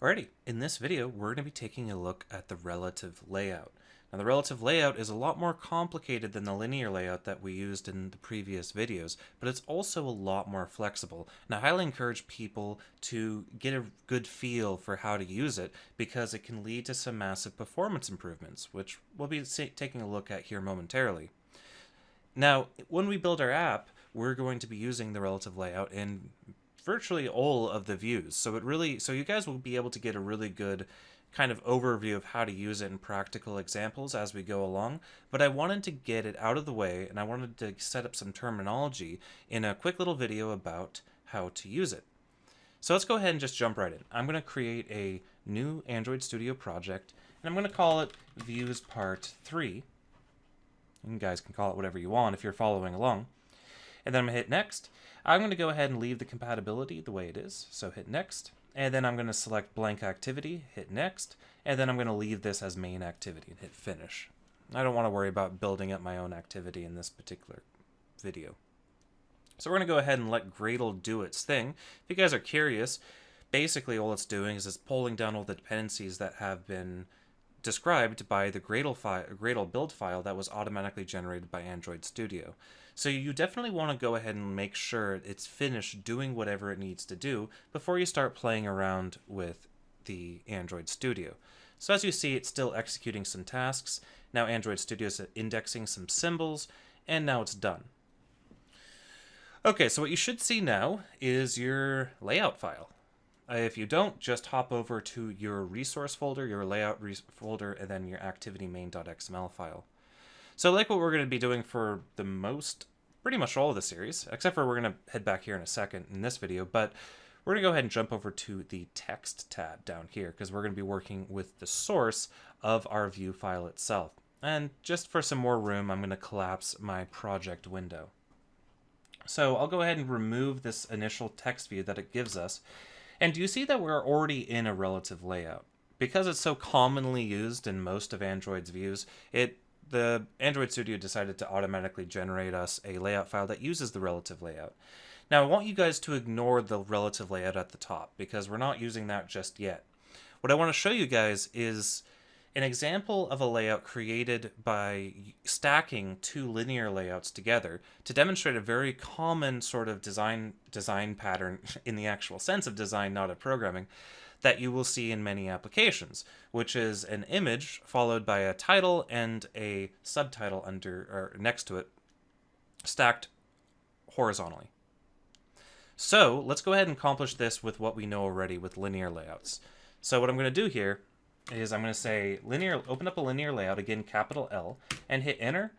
Alrighty, in this video, we're going to be taking a look at the relative layout. Now, the relative layout is a lot more complicated than the linear layout that we used in the previous videos, but it's also a lot more flexible. And I highly encourage people to get a good feel for how to use it because it can lead to some massive performance improvements, which we'll be taking a look at here momentarily. Now, when we build our app, we're going to be using the relative layout in virtually all of the views. So you guys will be able to get a really good kind of overview of how to use it in practical examples as we go along. But I wanted to get it out of the way, and I wanted to set up some terminology in a quick little video about how to use it. So let's go ahead and just jump right in. I'm going to create a new Android Studio project, and I'm going to call it Views Part 3. You guys can call it whatever you want if you're following along. And then I'm going to hit Next. I'm going to go ahead and leave the compatibility the way it is, so hit Next. And then I'm going to select Blank Activity, hit Next, and then I'm going to leave this as Main Activity and hit Finish. I don't want to worry about building up my own activity in this particular video. So we're going to go ahead and let Gradle do its thing. If you guys are curious, basically all it's doing is it's pulling down all the dependencies that have been described by the Gradle build file that was automatically generated by Android Studio. So you definitely want to go ahead and make sure it's finished doing whatever it needs to do before you start playing around with the Android Studio. So as you see, it's still executing some tasks. Now Android Studio is indexing some symbols, and now it's done. Okay, so what you should see now is your layout file. If you don't, just hop over to your resource folder, your layout folder, and then your activity main.xml file. So like what we're going to be doing for pretty much all of the series, except for we're going to head back here in a second in this video, but we're going to go ahead and jump over to the text tab down here because we're going to be working with the source of our view file itself. And just for some more room, I'm going to collapse my project window. So I'll go ahead and remove this initial text view that it gives us. And do you see that we're already in a relative layout? Because it's so commonly used in most of Android's views, the Android Studio decided to automatically generate us a layout file that uses the relative layout. Now, I want you guys to ignore the relative layout at the top because we're not using that just yet. What I want to show you guys is an example of a layout created by stacking two linear layouts together to demonstrate a very common sort of design pattern in the actual sense of design, not of programming, that you will see in many applications, which is an image followed by a title and a subtitle under or next to it, stacked horizontally. So let's go ahead and accomplish this with what we know already with linear layouts. So what I'm going to do here is I'm going to say linear, open up a linear layout, again capital L, and hit enter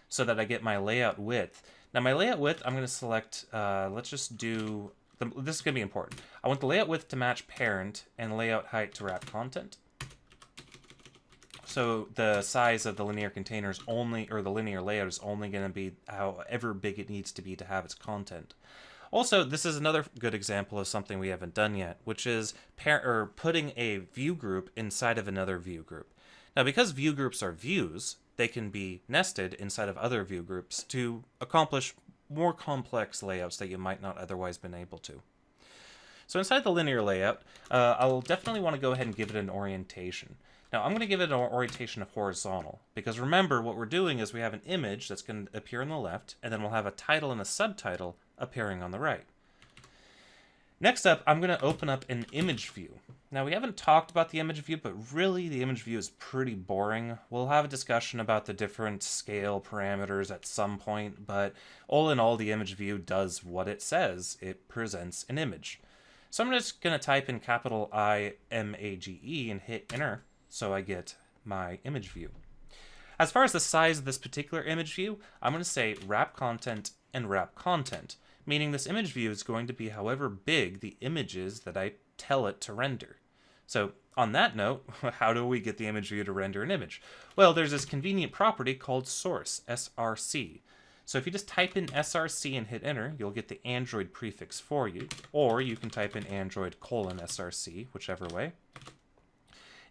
so that I get my layout width. Now my layout width, I'm going to select, let's just do, this is going to be important. I want the layout width to match parent and layout height to wrap content. So the size of the linear container is only, or the linear layout is only going to be however big it needs to be to have its content. Also, this is another good example of something we haven't done yet, which is putting a view group inside of another view group. Now, because view groups are views, they can be nested inside of other view groups to accomplish more complex layouts that you might not otherwise been able to. So inside the linear layout, I'll definitely want to go ahead and give it an orientation. Now, I'm going to give it an orientation of horizontal, because remember, what we're doing is we have an image that's going to appear on the left, and then we'll have a title and a subtitle appearing on the right. Next up, I'm going to open up an image view. Now, we haven't talked about the image view, but really the image view is pretty boring. We'll have a discussion about the different scale parameters at some point, but all in all, the image view does what it says. It presents an image. So I'm just going to type in capital IMAGE and hit enter so I get my image view. As far as the size of this particular image view, I'm going to say wrap content and wrap content, meaning this image view is going to be however big the image is that I tell it to render. So on that note, how do we get the image view to render an image? Well, there's this convenient property called source, src. So if you just type in src and hit enter, you'll get the Android prefix for you, or you can type in Android:src, whichever way.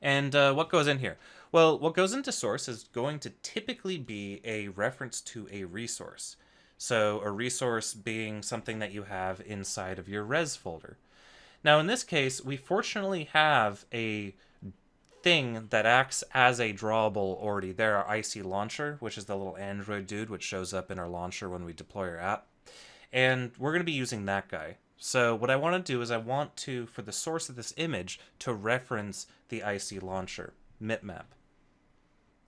And what goes in here? Well, what goes into source is going to typically be a reference to a resource. So a resource being something that you have inside of your res folder. Now in this case, we fortunately have a thing that acts as a drawable already there, our IC launcher, which is the little Android dude which shows up in our launcher when we deploy our app. And we're going to be using that guy. So what I want to do is I want to, for the source of this image, to reference the IC launcher, mipmap.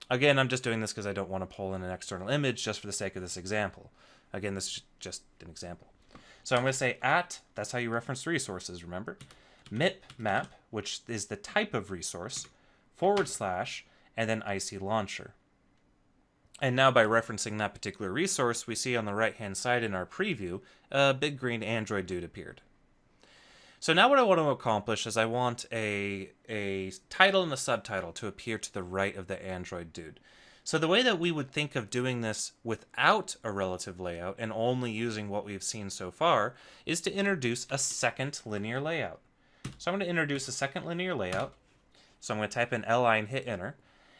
Again, I'm just doing this because I don't want to pull in an external image just for the sake of this example. Again, this is just an example. So I'm going to say that's how you reference resources, remember? Mipmap, which is the type of resource, /, and then IC launcher. And now by referencing that particular resource, we see on the right-hand side in our preview, a big green Android dude appeared. So now what I want to accomplish is I want a title and a subtitle to appear to the right of the Android dude. So the way that we would think of doing this without a relative layout and only using what we've seen so far is to introduce a second linear layout. So I'm going to introduce a second linear layout. So I'm going to type in li and hit enter.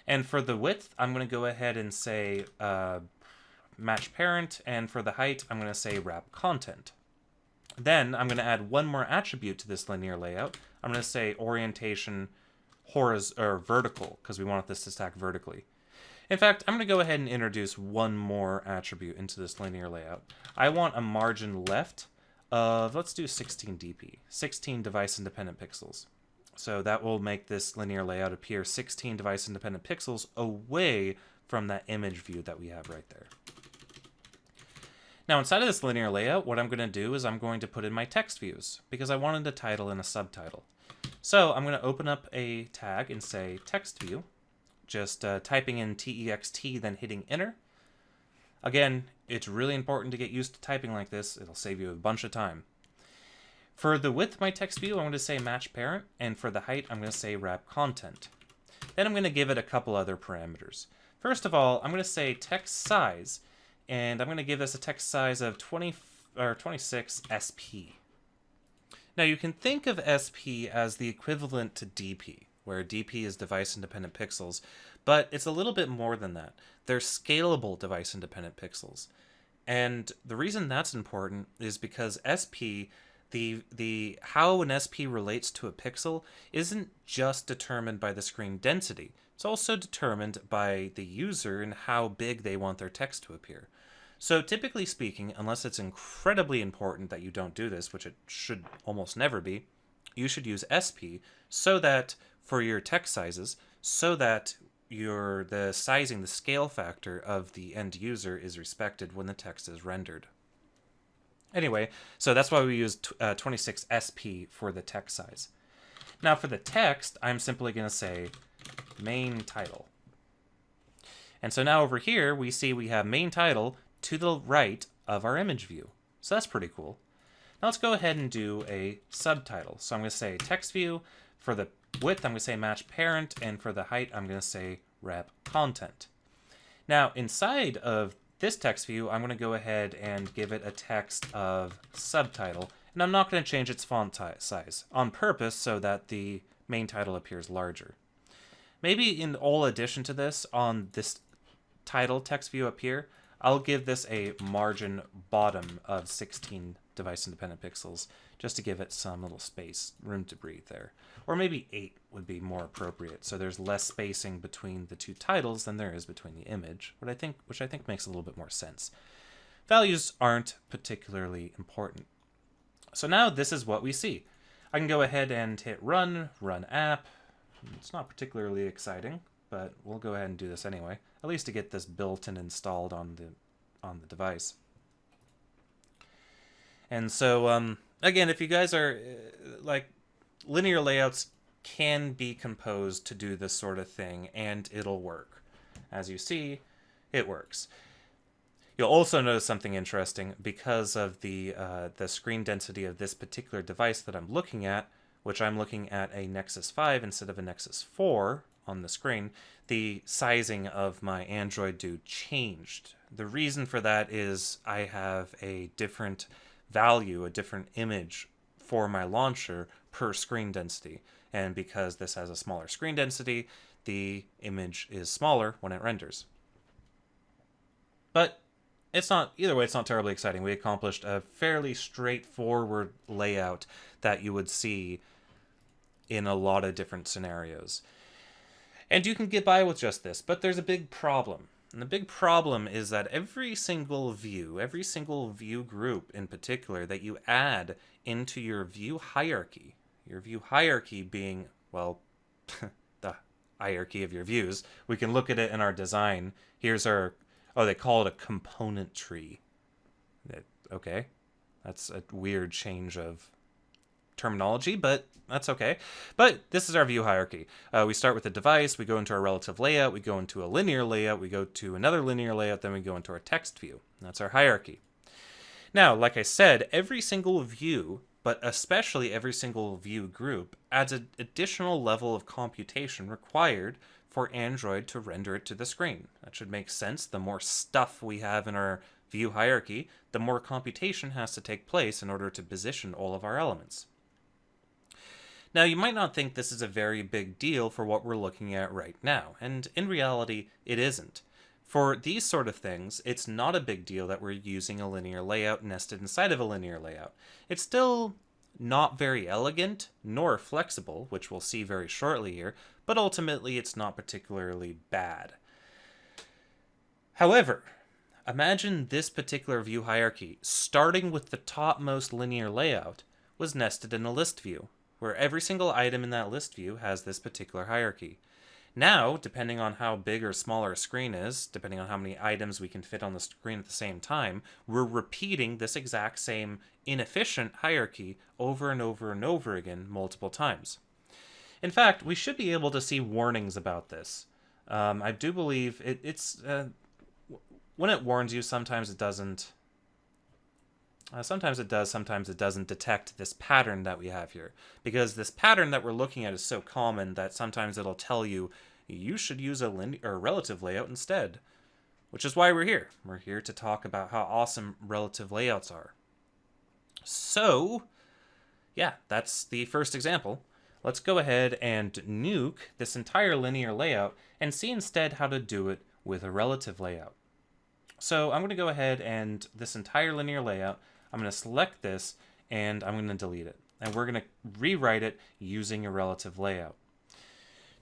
And for the width, I'm going to go ahead and say match parent, and for the height, I'm going to say wrap content. Then I'm going to add one more attribute to this linear layout. I'm going to say orientation vertical, because we want this to stack vertically. In fact, I'm going to go ahead and introduce one more attribute into this linear layout. I want a margin left of, let's do 16 dp, 16 device-independent pixels. So that will make this linear layout appear 16 device-independent pixels away from that image view that we have right there. Now inside of this linear layout, what I'm going to do is I'm going to put in my text views, because I wanted a title and a subtitle. So I'm going to open up a tag and say text view, just typing in text, then hitting enter. Again, it's really important to get used to typing like this. It'll save you a bunch of time. For the width of my text view, I'm going to say match parent, and for the height, I'm going to say wrap content. Then I'm going to give it a couple other parameters. First of all, I'm going to say text size, and I'm going to give this a text size of 26 SP. Now you can think of SP as the equivalent to DP, where DP is device-independent pixels, but it's a little bit more than that. They're scalable device-independent pixels. And the reason that's important is because SP, how an SP relates to a pixel isn't just determined by the screen density. It's also determined by the user and how big they want their text to appear. So typically speaking, unless it's incredibly important that you don't do this, which it should almost never be, you should use SP so that for your text sizes, so that the sizing, the scale factor of the end user is respected when the text is rendered. Anyway, so that's why we use 26 SP for the text size. Now for the text, I'm simply going to say main title. And so now over here, we see we have main title to the right of our image view. So that's pretty cool. Now let's go ahead and do a subtitle. So I'm going to say text view. For the width, I'm going to say match parent. And for the height, I'm going to say wrap content. Now inside of this text view, I'm going to go ahead and give it a text of subtitle, and I'm not going to change its font size on purpose so that the main title appears larger. Maybe in all addition to this, on this title text view up here, I'll give this a margin bottom of 16 device-independent pixels, just to give it some little space, room to breathe there. Or maybe 8 would be more appropriate, so there's less spacing between the two titles than there is between the image, which I think makes a little bit more sense. Values aren't particularly important. So now this is what we see. I can go ahead and hit run app. It's not particularly exciting, but we'll go ahead and do this anyway, at least to get this built and installed on the device. And so, again, if you guys are, linear layouts can be composed to do this sort of thing, and it'll work. As you see, it works. You'll also notice something interesting because of the screen density of this particular device that I'm looking at, which I'm looking at a Nexus 5 instead of a Nexus 4 on the screen, the sizing of my Android dude changed. The reason for that is I have a different value, a different image for my launcher per screen density. And because this has a smaller screen density, the image is smaller when it renders. But it's not, either way, it's not terribly exciting. We accomplished a fairly straightforward layout that you would see in a lot of different scenarios. And you can get by with just this, but there's a big problem. And the big problem is that every single view group in particular that you add into your view hierarchy being, well, the hierarchy of your views, we can look at it in our design. Here's our, oh, they call it a component tree. Okay, that's a weird change of terminology, but that's okay. But this is our view hierarchy. We start with the device, we go into our relative layout, we go into a linear layout, we go to another linear layout, then we go into our text view. That's our hierarchy. Now, like I said, every single view, but especially every single view group, adds an additional level of computation required for Android to render it to the screen. That should make sense. The more stuff we have in our view hierarchy, the more computation has to take place in order to position all of our elements. Now, you might not think this is a very big deal for what we're looking at right now, and in reality, it isn't. For these sort of things, it's not a big deal that we're using a linear layout nested inside of a linear layout. It's still not very elegant, nor flexible, which we'll see very shortly here, but ultimately it's not particularly bad. However, imagine this particular view hierarchy, starting with the topmost linear layout, was nested in a list view, where every single item in that list view has this particular hierarchy. Now, depending on how big or small our screen is, depending on how many items we can fit on the screen at the same time, we're repeating this exact same inefficient hierarchy over and over and over again multiple times. In fact, we should be able to see warnings about this. I do believe it's when it warns you, sometimes it doesn't. Sometimes it does, sometimes it doesn't detect this pattern that we have here. Because this pattern that we're looking at is so common that sometimes it'll tell you, you should use a relative layout instead. Which is why we're here. We're here to talk about how awesome relative layouts are. So, yeah, that's the first example. Let's go ahead and nuke this entire linear layout and see instead how to do it with a relative layout. So I'm going to go ahead and this entire linear layout, I'm going to select this and I'm going to delete it. And we're going to rewrite it using a relative layout.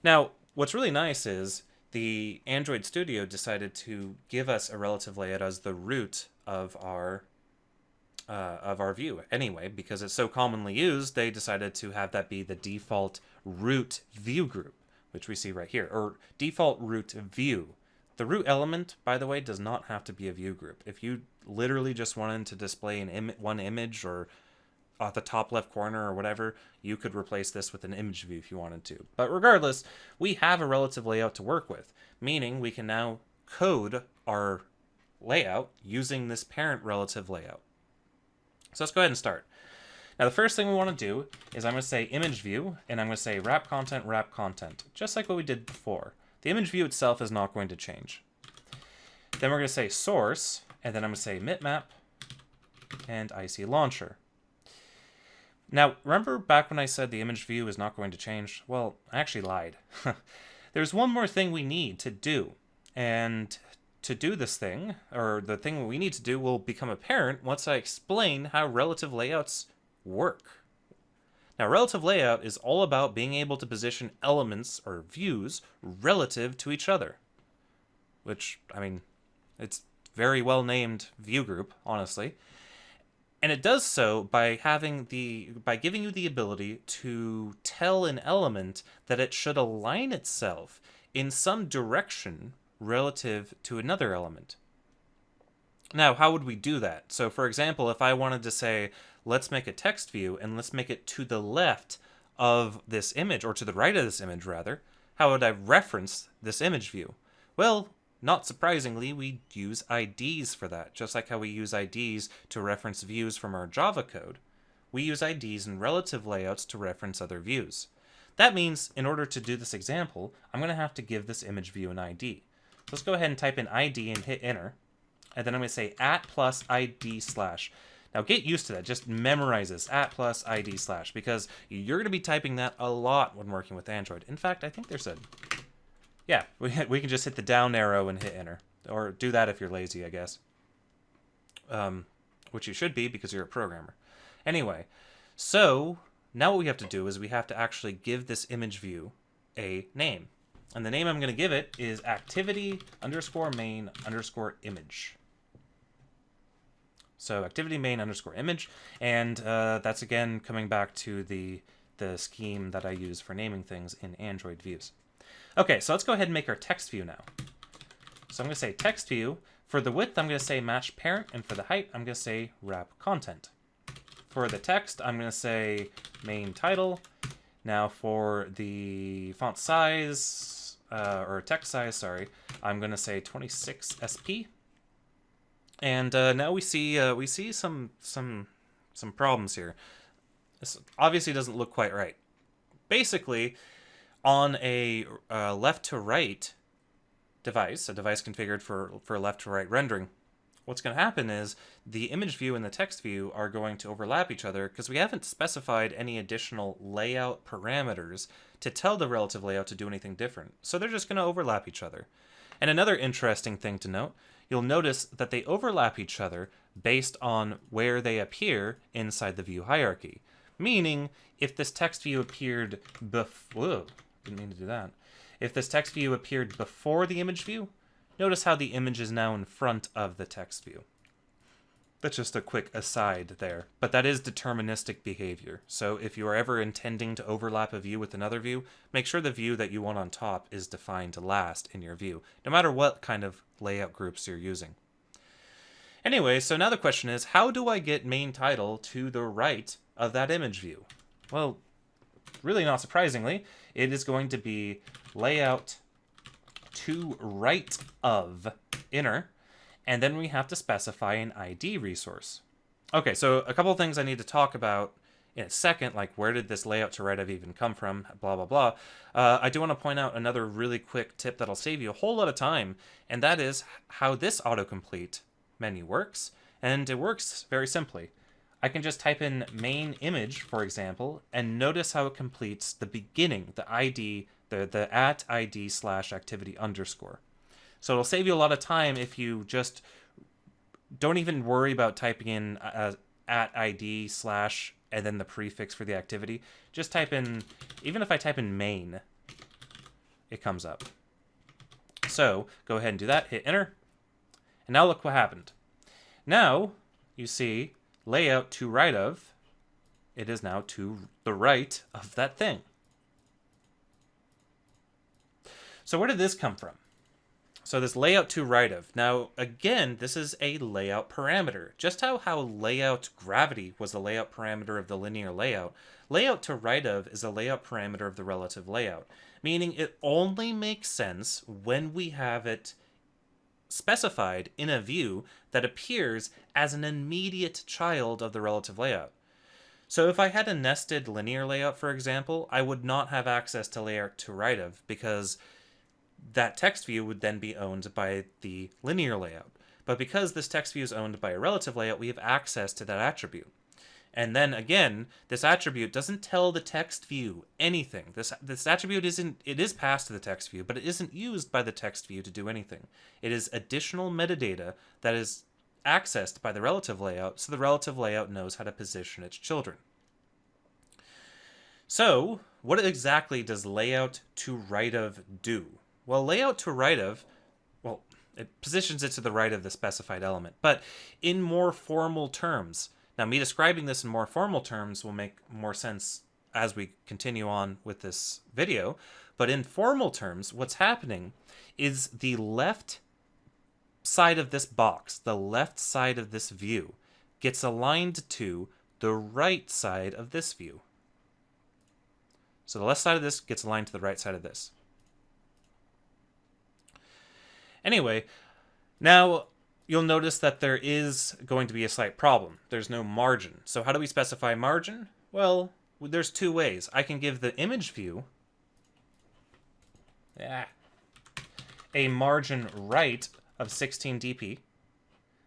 Now, what's really nice is the Android Studio decided to give us a relative layout as the root of our view. Anyway, because it's so commonly used, they decided to have that be the default root view group, which we see right here, or default root view. The root element, by the way, does not have to be a view group. If you literally just wanted to display one image or at the top left corner or whatever, you could replace this with an image view if you wanted to. But regardless, we have a relative layout to work with, meaning we can now code our layout using this parent relative layout. So let's go ahead and start. Now the first thing we want to do is I'm going to say image view, and I'm going to say wrap content, just like what we did before. The image view itself is not going to change. Then we're going to say source, and then I'm going to say mitmap and IC launcher. Now, remember back when I said the image view is not going to change? Well, I actually lied. There's one more thing we need to do. And to do this thing, or the thing we need to do, will become apparent once I explain how relative layouts work. Now, relative layout is all about being able to position elements or views relative to each other. Which, I mean, it's very well named view group, honestly. And it does so by giving you the ability to tell an element that it should align itself in some direction relative to another element. Now, how would we do that? So, for example, if I wanted to say, let's make a text view and let's make it to the left of this image, or to the right of this image, rather, how would I reference this image view? Well, not surprisingly, we use IDs for that. Just like how we use IDs to reference views from our Java code, we use IDs in relative layouts to reference other views. That means, in order to do this example, I'm going to have to give this image view an ID. So let's go ahead and type in ID and hit enter. And then I'm going to say @+ID/. Now get used to that. Just memorize this, @+ID/, because you're going to be typing that a lot when working with Android. In fact, I think there's a... Yeah, we can just hit the down arrow and hit enter. Or do that if you're lazy, I guess. which you should be because you're a programmer. Anyway, so now what we have to do is we have to actually give this image view a name. And the name I'm going to give it is activity underscore main underscore image. So activity main underscore image, and that's again coming back to the scheme that I use for naming things in Android views. Okay, so let's go ahead and make our text view now. So I'm going to say text view. For the width, I'm going to say match parent, and for the height, I'm going to say wrap content. For the text, I'm going to say main title. Now for the font size, or text size, sorry, I'm going to say 26 SP. And now we see some problems here. This obviously doesn't look quite right. Basically, on a left to right device, a device configured for left to right rendering, what's going to happen is the image view and the text view are going to overlap each other because we haven't specified any additional layout parameters to tell the relative layout to do anything different. So they're just going to overlap each other. And another interesting thing to note, you'll notice that they overlap each other based on where they appear inside the view hierarchy. Meaning, if this text view appeared before... didn't mean to do that. If this text view appeared before the image view, notice how the image is now in front of the text view. That's just a quick aside there, but that is deterministic behavior. So if you are ever intending to overlap a view with another view, make sure the view that you want on top is defined to last in your view, no matter what kind of layout groups you're using. Anyway, so now the question is, how do I get main title to the right of that image view? Well, really not surprisingly, it is going to be layout to right of inner, and then we have to specify an ID resource. Okay, so a couple of things I need to talk about in a second, like where did this layout to right of even come from, blah, blah, blah. I do want to point out another really quick tip that'll save you a whole lot of time, and that is how this autocomplete menu works, and it works very simply. I can just type in main image, for example, and notice how it completes the beginning, the ID, the at ID / activity underscore. So it'll save you a lot of time if you just don't even worry about typing in at ID / and then the prefix for the activity. Just type in, even if I type in main, it comes up. So go ahead and do that, hit enter, and now look what happened. Now you see layout to right of, it is now to the right of that thing. So where did this come from? So this layout to right of. Now, again, this is a layout parameter. Just how layout gravity was the layout parameter of the linear layout, layout to right of is a layout parameter of the relative layout, meaning it only makes sense when we have it specified in a view that appears as an immediate child of the relative layout. So if I had a nested linear layout, for example, I would not have access to layout to right of because that text view would then be owned by the linear layout. But because this text view is owned by a relative layout, we have access to that attribute. And then again, this attribute doesn't tell the text view anything. This attribute is passed to the text view, but it isn't used by the text view to do anything. It is additional metadata that is accessed by the relative layout, so the relative layout knows how to position its children. So, what exactly does layout to right of do? Well, layout to right of, well, it positions it to the right of the specified element, but in more formal terms. Now, me describing this in more formal terms will make more sense as we continue on with this video, but in formal terms, what's happening is the left side of this box, the left side of this view, gets aligned to the right side of this view. So the left side of this gets aligned to the right side of this. Anyway, now you'll notice that there is going to be a slight problem. There's no margin. So how do we specify margin? Well, there's two ways. I can give the image view a margin right of 16 dp.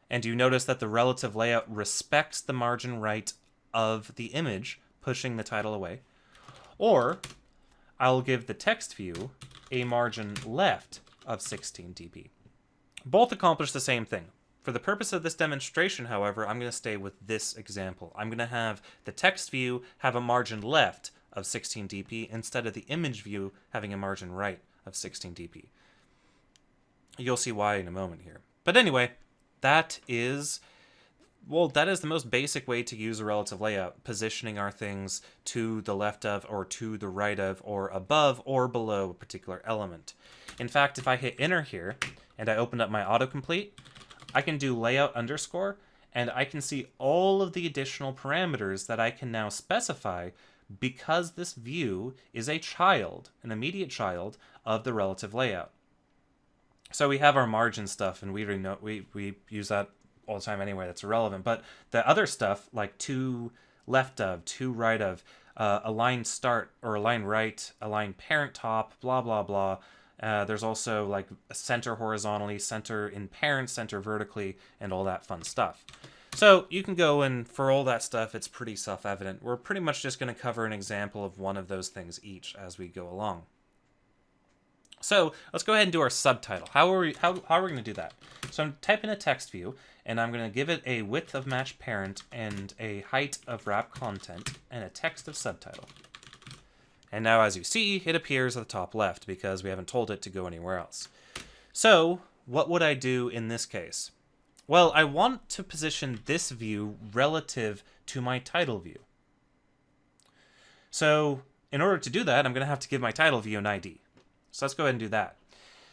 And you notice that the relative layout respects the margin right of the image, pushing the title away. Or I'll give the text view a margin left of 16 dp. Both accomplish the same thing. For the purpose of this demonstration, however, I'm going to stay with this example. I'm going to have the text view have a margin left of 16 dp instead of the image view having a margin right of 16 dp. You'll see why in a moment here. But anyway, that is the most basic way to use a relative layout, positioning our things to the left of or to the right of or above or below a particular element. In fact, if I hit enter here and I open up my autocomplete, I can do layout underscore and I can see all of the additional parameters that I can now specify because this view is a child, an immediate child of the relative layout. So we have our margin stuff, and we already know we use that all the time anyway. That's irrelevant. But the other stuff, like to left of, to right of, align start or align right, align parent top, blah blah blah. There's also like center horizontally, center in parent, center vertically, and all that fun stuff. So you can go and for all that stuff, it's pretty self-evident. We're pretty much just going to cover an example of one of those things each as we go along. So let's go ahead and do our subtitle. How are we going to do that? So I'm typing a text view, and I'm going to give it a width of match parent and a height of wrap content and a text of subtitle. And now, as you see, it appears at the top left because we haven't told it to go anywhere else. So what would I do in this case? Well, I want to position this view relative to my title view. So in order to do that, I'm going to have to give my title view an ID. So let's go ahead and do that.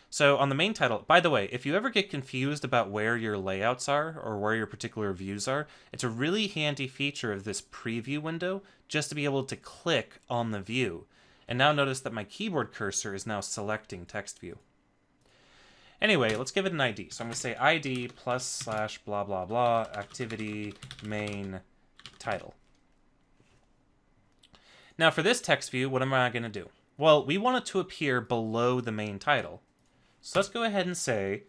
So on the main title, by the way, if you ever get confused about where your layouts are or where your particular views are, it's a really handy feature of this preview window just to be able to click on the view. And now notice that my keyboard cursor is now selecting text view. Anyway, let's give it an ID. So I'm going to say ID plus / blah blah blah activity main title. Now for this text view, what am I going to do? Well, we want it to appear below the main title. So let's go ahead and say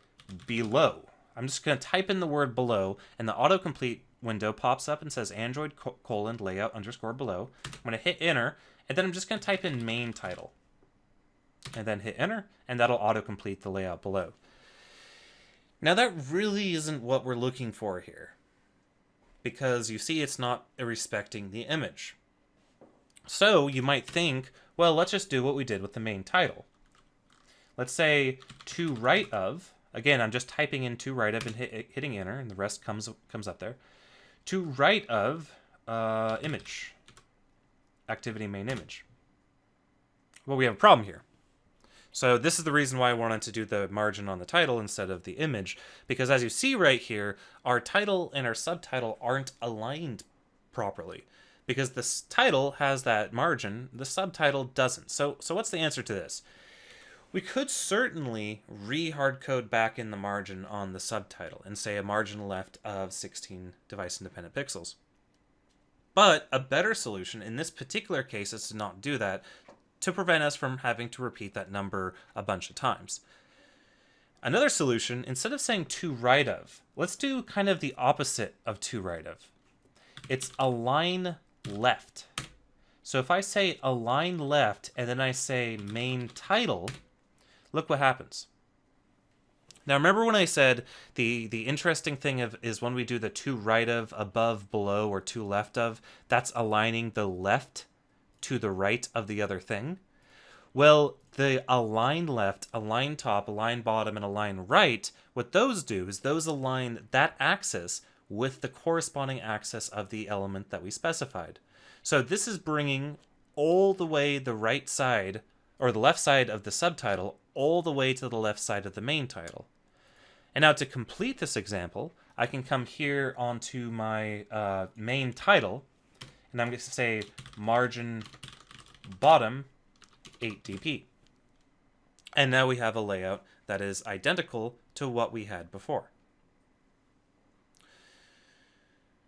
below. I'm just going to type in the word below, and the autocomplete window pops up and says Android : layout underscore below. I'm going to hit enter, and then I'm just going to type in main title. And then hit enter, and that'll autocomplete the layout below. Now that really isn't what we're looking for here, because you see it's not respecting the image. So you might think, well, let's just do what we did with the main title. Let's say to right of, again, I'm just typing in to right of and hitting enter, and the rest comes up there. To right of image, activity main image. Well, we have a problem here. So this is the reason why I wanted to do the margin on the title instead of the image, because as you see right here, our title and our subtitle aren't aligned properly. Because this title has that margin, the subtitle doesn't. So what's the answer to this? We could certainly re-hardcode back in the margin on the subtitle and say a margin left of 16 device-independent pixels. But a better solution in this particular case is to not do that, to prevent us from having to repeat that number a bunch of times. Another solution, instead of saying to right of, let's do kind of the opposite of to right of. It's align left. So if I say align left and then I say main title, look what happens. Now remember when I said the interesting thing is when we do the to right of, above, below, or to left of, that's aligning the left to the right of the other thing? Well, the align left, align top, align bottom, and align right, what those do is those align that axis with the corresponding axis of the element that we specified. So this is bringing all the way the right side, or the left side of the subtitle, all the way to the left side of the main title. And now to complete this example, I can come here onto my main title, and I'm going to say margin bottom 8 dp. And now we have a layout that is identical to what we had before.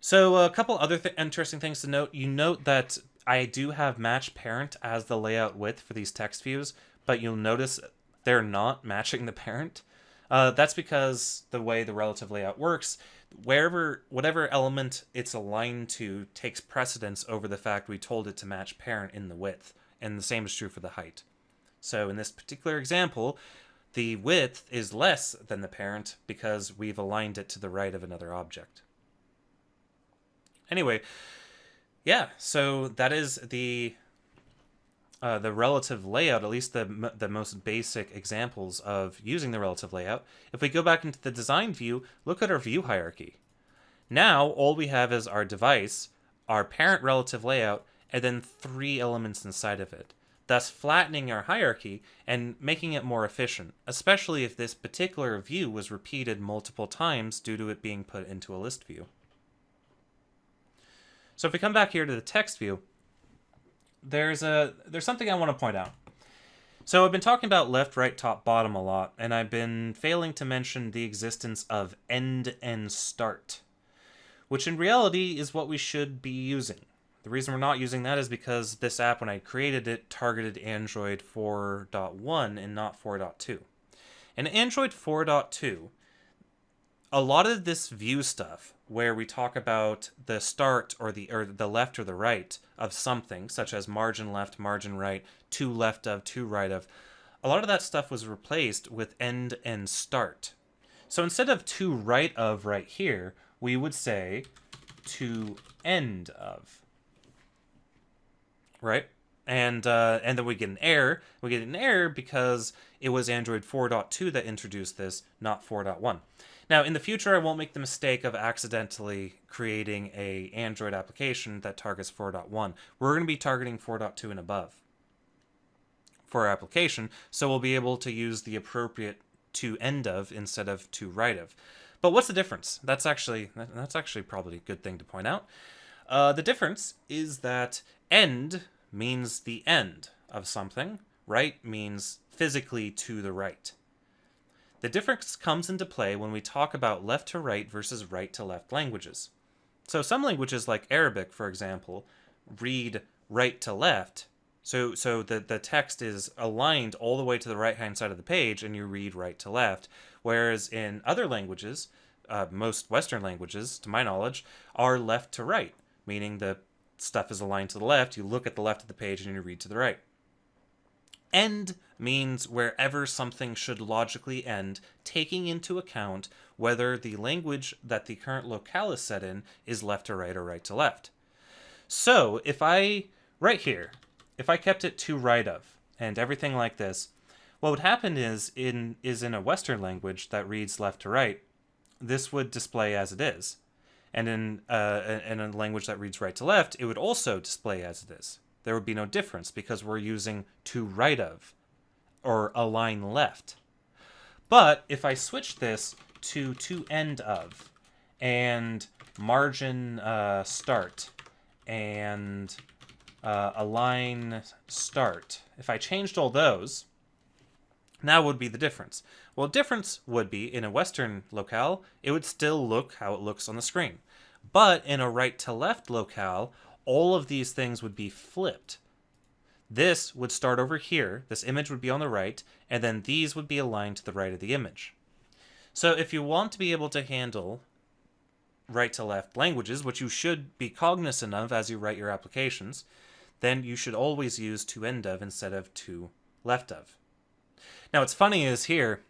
So a couple other interesting things to note. You note that I do have match parent as the layout width for these text views, but you'll notice they're not matching the parent. That's because the way the relative layout works, whatever element it's aligned to takes precedence over the fact we told it to match parent in the width, and the same is true for the height. So in this particular example, the width is less than the parent because we've aligned it to the right of another object. Anyway, yeah, so that is the relative layout, at least the most basic examples of using the relative layout. If we go back into the design view, look at our view hierarchy. Now, all we have is our device, our parent relative layout, and then 3 elements inside of it, thus flattening our hierarchy and making it more efficient, especially if this particular view was repeated multiple times due to it being put into a list view. So if we come back here to the text view, there's something I want to point out. So I've been talking about left, right, top, bottom a lot, and I've been failing to mention the existence of end and start, which in reality is what we should be using. The reason we're not using that is because this app, when I created it, targeted Android 4.1 and not 4.2. In Android 4.2, a lot of this view stuff, where we talk about the start or the left or the right of something, such as margin left, margin right, to left of, to right of, a lot of that stuff was replaced with end and start. So instead of to right of right here, we would say to end of. Right? And then we get an error. We get an error because it was Android 4.2 that introduced this, not 4.1. Now, in the future, I won't make the mistake of accidentally creating a Android application that targets 4.1. We're going to be targeting 4.2 and above for our application, so we'll be able to use the appropriate to end of instead of to right of. But what's the difference? That's actually probably a good thing to point out. The difference is that end means the end of something, right means physically to the right. The difference comes into play when we talk about left to right versus right to left languages. So some languages like Arabic, for example, read right to left. So the text is aligned all the way to the right-hand side of the page and you read right to left. Whereas in other languages, most Western languages, to my knowledge, are left to right, meaning the stuff is aligned to the left, you look at the left of the page and you read to the right. End means wherever something should logically end, taking into account whether the language that the current locale is set in is left to right or right to left. So if I, right here, if I kept it to right of and everything like this, what would happen is in a Western language that reads left to right, this would display as it is. And in a language that reads right to left, it would also display as it is. There would be no difference because we're using to right of or align left. But if I switch this to end of and margin start and align start, if I changed all those, now would be the difference. Well, difference would be in a Western locale, it would still look how it looks on the screen. But in a right to left locale, all of these things would be flipped. This would start over here, this image would be on the right, and then these would be aligned to the right of the image. So if you want to be able to handle right to left languages, which you should be cognizant of as you write your applications, then you should always use to end of instead of to left of. Now what's funny is here,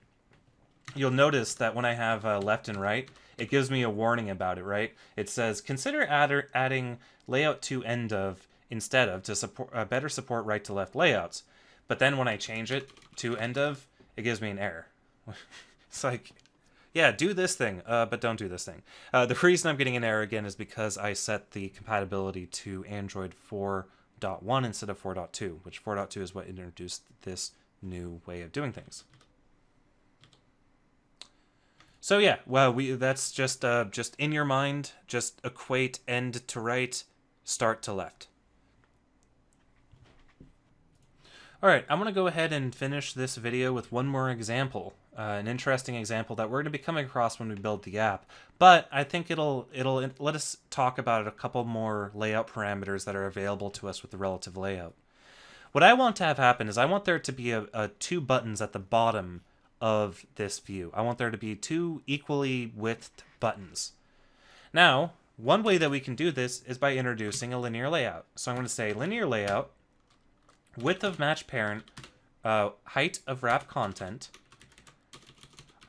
you'll notice that when I have left and right, it gives me a warning about it, right? It says, consider adding layout to end of instead of to better support right to left layouts. But then when I change it to end of, it gives me an error. It's like, yeah, do this thing, but don't do this thing. The reason I'm getting an error again is because I set the compatibility to Android 4.1 instead of 4.2, which 4.2 is what introduced this new way of doing things. So yeah, well, that's just in your mind, just equate end to right, start to left. All right, I'm gonna go ahead and finish this video with one more example, an interesting example that we're gonna be coming across when we build the app. But I think it'll let us talk about a couple more layout parameters that are available to us with the relative layout. What I want to have happen is I want there to be two buttons at the bottom of this view. I want there to be two equally widthed buttons. Now, one way that we can do this is by introducing a linear layout. So I'm going to say linear layout, width of match parent, height of wrap content,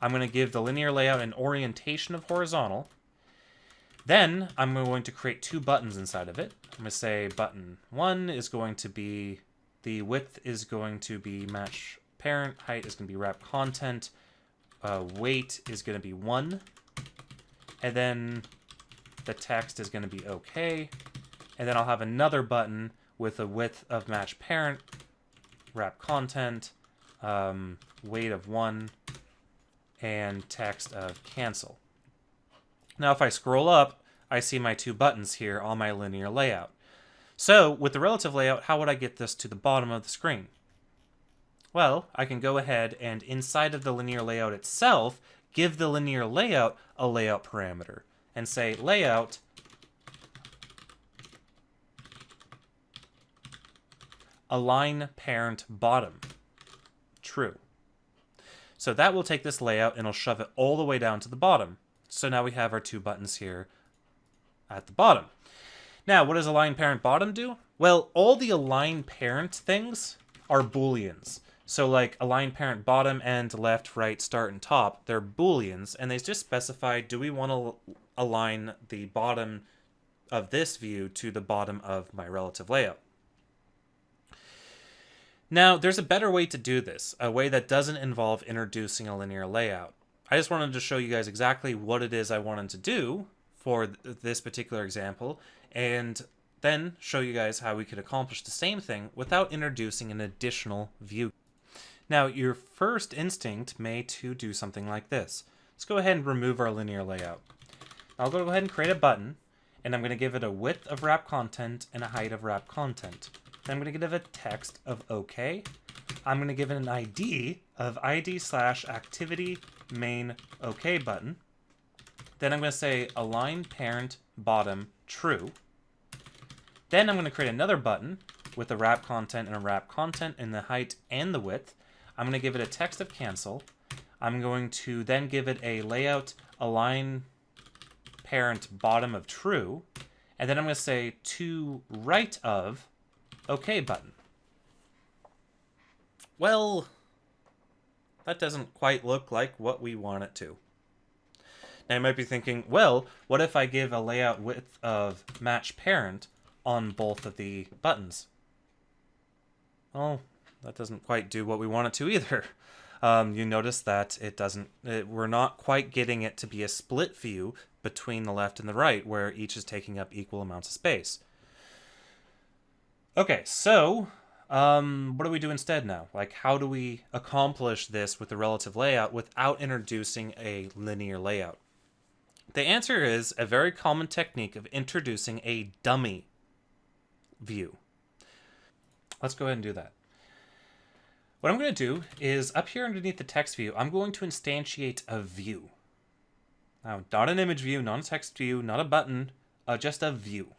I'm going to give the linear layout an orientation of horizontal. Then I'm going to create two buttons inside of it. I'm going to say button 1 is going to be, the width is going to be match parent, height is going to be wrap content, weight is going to be 1, and then the text is going to be okay. And then I'll have another button with a width of match parent, wrap content, weight of 1, and text of cancel. Now if I scroll up, I see my two buttons here on my linear layout. So with the relative layout, how would I get this to the bottom of the screen? Well, I can go ahead and inside of the linear layout itself, give the linear layout a layout parameter and say layout align parent bottom true. So that will take this layout and it'll shove it all the way down to the bottom. So now we have our two buttons here at the bottom. Now, what does align parent bottom do? Well, all the align parent things are booleans. So like align parent bottom, end, left, right, start, and top, they're booleans, and they just specify, do we want to align the bottom of this view to the bottom of my relative layout? Now, there's a better way to do this, a way that doesn't involve introducing a linear layout. I just wanted to show you guys exactly what it is I wanted to do for this particular example, and then show you guys how we could accomplish the same thing without introducing an additional view. Now, your first instinct may to do something like this. Let's go ahead and remove our linear layout. I'll go ahead and create a button, and I'm going to give it a width of wrap content and a height of wrap content. Then I'm going to give it a text of OK. I'm going to give it an ID of ID/activity main OK button. Then I'm going to say align parent bottom true. Then I'm going to create another button with a wrap content and a wrap content in the height and the width. I'm going to give it a text of cancel. I'm going to then give it a layout align parent bottom of true. And then I'm going to say to right of OK button. Well, that doesn't quite look like what we want it to. Now you might be thinking, well, what if I give a layout width of match parent on both of the buttons? Well, that doesn't quite do what we want it to either. You notice that we're not quite getting it to be a split view between the left and the right, where each is taking up equal amounts of space. Okay, so what do we do instead now? Like, how do we accomplish this with the relative layout without introducing a linear layout? The answer is a very common technique of introducing a dummy view. Let's go ahead and do that. What I'm going to do is up here underneath the text view, I'm going to instantiate a view. Now, not an image view, not a text view, not a button, just a view.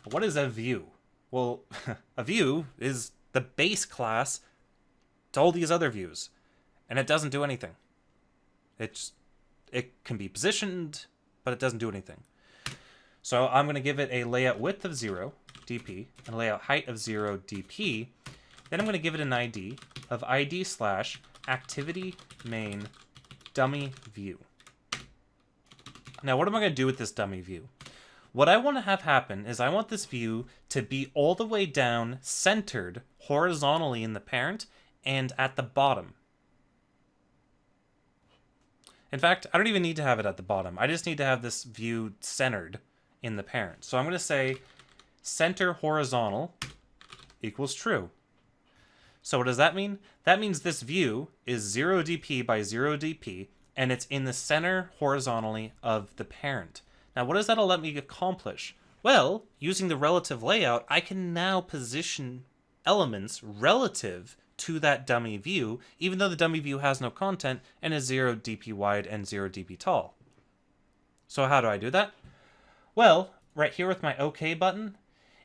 What is a view? Well, a view is the base class to all these other views, and it doesn't do anything. It can be positioned, but it doesn't do anything. So I'm going to give it a layout width of 0, dp, and a layout height of 0, dp. Then I'm going to give it an ID of ID/activity main dummy view. Now, what am I going to do with this dummy view? What I want to have happen is I want this view to be all the way down, centered horizontally in the parent and at the bottom. In fact, I don't even need to have it at the bottom. I just need to have this view centered in the parent. So I'm going to say center horizontal equals true. So what does that mean? That means this view is 0 dp by 0 dp, and it's in the center horizontally of the parent. Now, what does that let me accomplish? Well, using the relative layout, I can now position elements relative to that dummy view, even though the dummy view has no content and is 0 dp wide and 0 dp tall. So how do I do that? Well, right here with my OK button,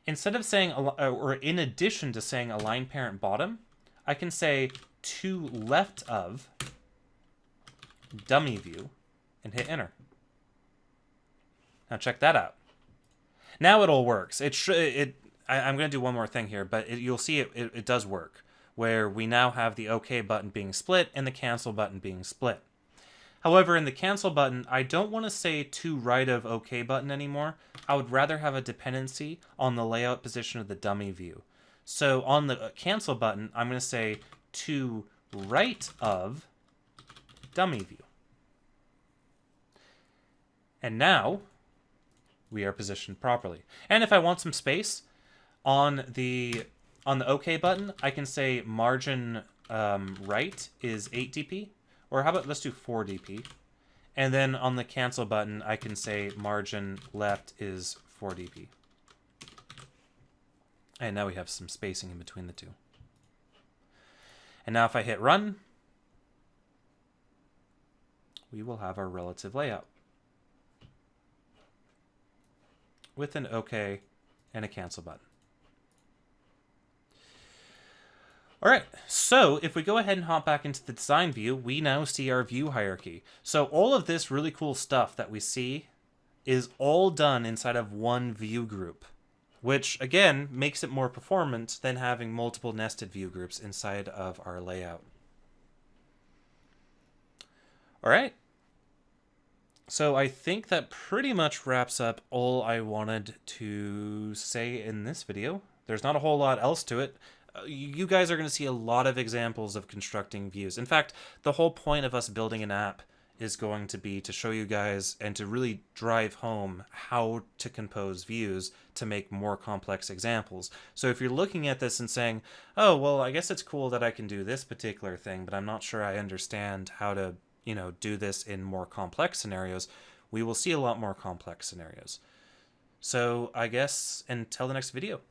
instead of saying, or in addition to saying align parent bottom, I can say to left of dummy view and hit enter. Now check that out. Now it all works. I'm going to do one more thing here, but you'll see it does work. where we now have the OK button being split and the cancel button being split. However, in the cancel button, I don't want to say to right of OK button anymore. I would rather have a dependency on the layout position of the dummy view. So on the cancel button, I'm going to say to right of dummy view. And now we are positioned properly. And if I want some space on the OK button, I can say margin right is 8 dp, or how about let's do 4 dp. And then on the cancel button, I can say margin left is 4 dp. And now we have some spacing in between the two. And now if I hit run, we will have our relative layout with an OK and a cancel button. All right, so if we go ahead and hop back into the design view, we now see our view hierarchy. So all of this really cool stuff that we see is all done inside of one view group, which again makes it more performant than having multiple nested view groups inside of our layout. All right. So I think that pretty much wraps up all I wanted to say in this video. There's not a whole lot else to it. You guys are going to see a lot of examples of constructing views. In fact, the whole point of us building an app is going to be to show you guys and to really drive home how to compose views to make more complex examples. So if you're looking at this and saying, oh, well, I guess it's cool that I can do this particular thing, but I'm not sure I understand how to, do this in more complex scenarios, we will see a lot more complex scenarios. So I guess until the next video.